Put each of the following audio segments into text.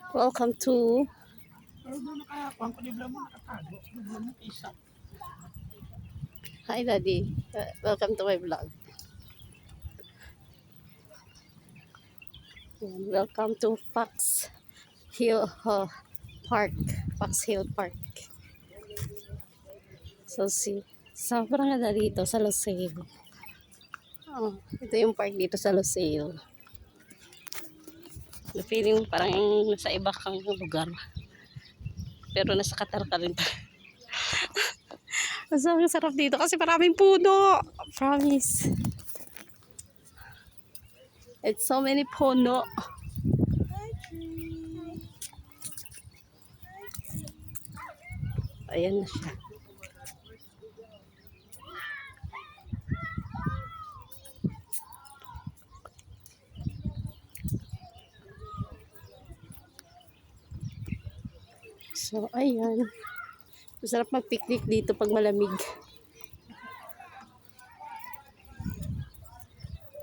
Welcome to Hi Daddy. Welcome to my vlog. Welcome to Fox Hill Park. Fox Hill Park. So see, sobrang ganda dito sa Lucille. Oh, ito yung park dito sa Lucille. Feeling parang nasa iba kang lugar. Pero nasa Qatar ka rin. Ang sarap dito kasi maraming puno. Promise. It's so many puno. Ayan na siya. So, ayan. Masarap mag-picnic dito pag malamig.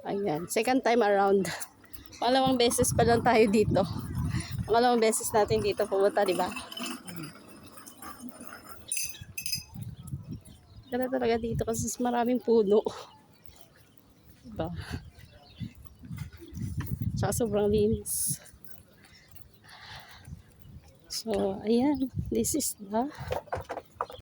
Ayan. Second time around. Pangalawang beses pa lang tayo dito. Pangalawang beses natin dito pumunta, di ba? Ganda talaga dito kasi maraming puno. Diba? Tsaka sobrang linis. So, ayan. This is the